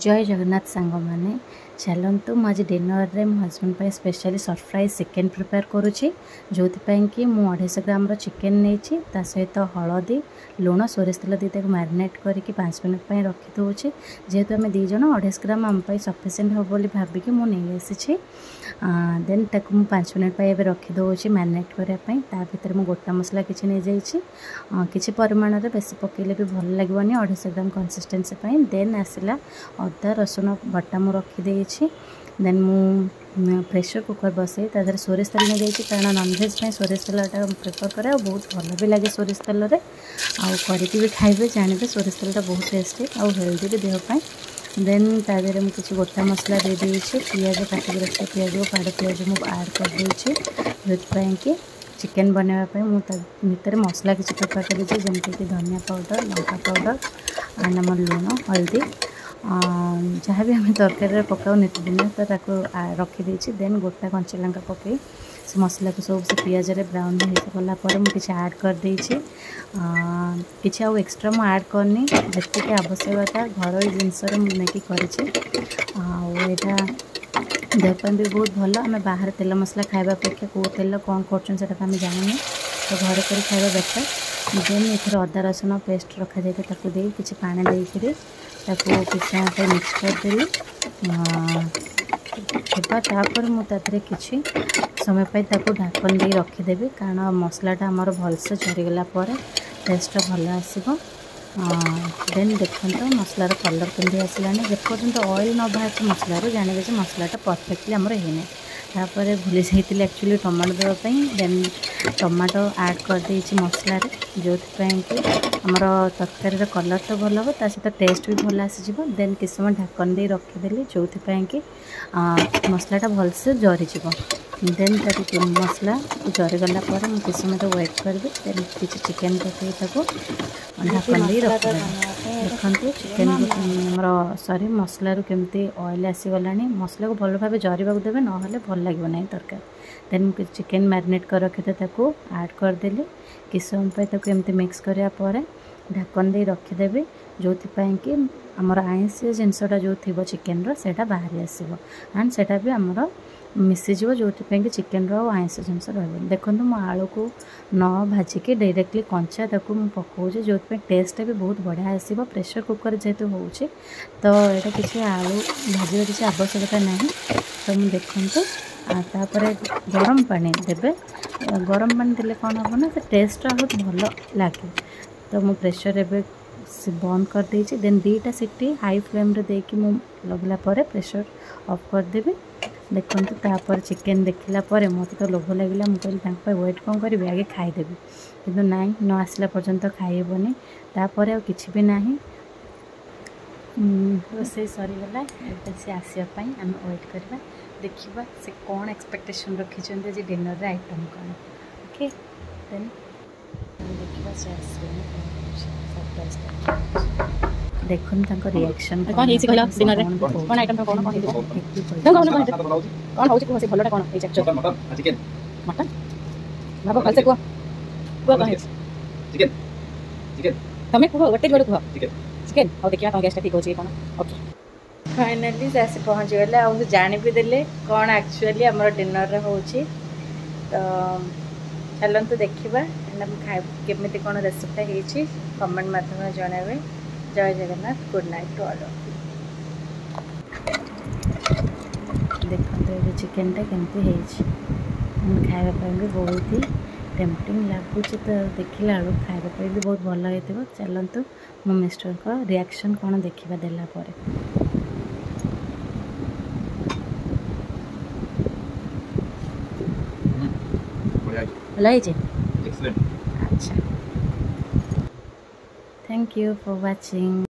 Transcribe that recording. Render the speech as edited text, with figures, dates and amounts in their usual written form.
जय जगन्नाथ सांग मैंने चलतु मुझे डिनर रे मो हजबैंड पे स्पेशली सरप्राइज चिकेन प्रिपेयर करुच्ची जो कि मुझे 250 ग्राम चिकेन नहीं सहित हलदी लुण सोरिष तेल दीटा मैरिनेट करके 5 मिनट रखी दूचे जेहेतु आम दीज 250 ग्राम आम सफिसीयंट हम बोली भाविकी मुझे देन ताक 5 मिनट रखी दूचे मैरिनेट करने भितर मुझे गोटा मसला किसी नहीं जाइए किसी परिमाण में बेसी पकड़े भी भल लगे 250 ग्राम कंसिस्टेंसी देन आसला अदा रसुण बटा मु रखीदे देन मु प्रेशर कुकर बसई तादर सोरिष तेल नहीं जाइए कारण नॉनवेज सोरिष तेलटा प्रिफर करे बहुत भल भी लगे सोरिष तेल करके भी खाइबे जानवे सोरिष तेलटा बहुत टेस्टी और हेल्दी भी देहपाई देन तादेह मुझे किसी गोटा मसला दे देइछि पियाज काटिक रखिए पियाज पाड़ पियाज मुझे ऐड कर देइछि जोथि कि चिकेन बनवाई मुझे मसला किसी प्रिपेयर कर जमीक धनिया पाउडर लंका पाउडर एंड आम लुण हल्दी जहाँ भी आम तरकारी पकाऊ नीतिदिन तो रखीदे देन गोटा कंचा लंका पकई से मसला को सब से पियाज ब्राउन होगापर मुझे ऐड कर देइछि किसी आउ एक्सट्रा मुझे ऐड करनी जी आवश्यकता घर जिनस नहीं करटा देहपाई भी बहुत भल आम बाहर तेल मसला खाଇବା अपेक्षा कौ तेल कौन कर जानूनी तो घर कर खाଇବା बेटर देन ये अदा रसुण पेस्ट रखा जाए किसी पानी देकर किसी समय मिक्स करदेली तापर मुझे किसी समय ढाकन दे रखीदेवी कारण मसलाटा आमर भलसे झरीगला टेस्टा भल आसो देन देखो मसलार कलर केमती आसला जेपर्यंत ऑयल न बाहर मसलार जानवे मसलाटा परफेक्टली आमर होना तापर भूली जाइए एक्चुअली टमाटो देवाई देन टमाटो ऐड कर देइछि मसलार जो कि आमर तरकारी कलर तो भल हम सहित टेस्ट भी भल आसीज देन किसी समय ढाकन दे रखीदेली जो कि मसलाटा भलसे जरीज देन मसला जरीगला किसी समय वेट करी देन किसी चिकेन पकई ढाकन दे रखी देखते चिकेन आमर सॉरी मसलारू केमती ऑयल आसीगला मसला को भल भाव जरीबा देवे ना भल लगे ना तरकारी देन चिकेन मैरिनेट कर रखी थे ऐड करदेली किसी समय एमती मिक्स करापर ढाकन दे रखीदेवी जो कि आमर आइंसिया जिनसटा जो थी चिकेन रोटा बाहरी आसो एंड सेटा भी आमर मिसीज जो कि चिकेन आइंस जिनस रही देखो मो आलू को न भाजिकी डायरेक्टली कंचा पकाऊे जो टेस्ट भी बहुत बढ़िया आसो प्रेशर कुकर जेहेतु हो तो यहाँ किसी आलू भाजर किसी आवश्यकता ना तो मुझे देखते तापर गरम पानी देवे गरम पानी देले कौन हम ना तो टेस्ट बहुत भल लगे तो मु प्रेशर एवं बंद कर देइछि देन 2टा सीटी हाई फ्लेम रे देकी मु लगला परे प्रेशर ऑफ कर देबे देखो तापर चिकेन देखला परे मत तो लोभ लगे मुझे वेट कौन करी आगे खाईदेवी किंतु नाई न आसला पर्यंत खाइबनी तापर आ किछि भी नाही रोसे सरीगला से आसवाई आम वेट करवा देखा से कौन एक्सपेक्टेशन रखी आज डिनर रे आइटम कौन ओके देन देखा से देखुन तांको रिएक्शन कौन हेछि कहला डिनर रे कौन आइटम कौन कौन कौन होछि कोसे भलोटा कौन हेछि एक्चुअली मटन चिकेन मटन बाबा भलसे को कौन हेछि चिकेन चिकेन तमे को गटे जोड़ को चिकेन चिकेन और देखिया तो गेस्ट ठीक होछि कौन ओके फाइनली से पहुँच गले आ जानी भी देले कौन एक्चुअली आमर डिनर रे होछि तो चलतु देखा खाइ केमिति कौन रेसिपीटा होती कमेंट माध्यम जनइबे जय Jagannath good night to all देखते ये चिकेनटा केमती खावाई भी बहुत ही टेम्पटिंग लगुच तो देखला बेलू खावाई भी बहुत भल हो चलतु मो मिस्टर का रिएक्शन कौन देखा देला भल अच्छा थैंक यू फॉर वाचिंग।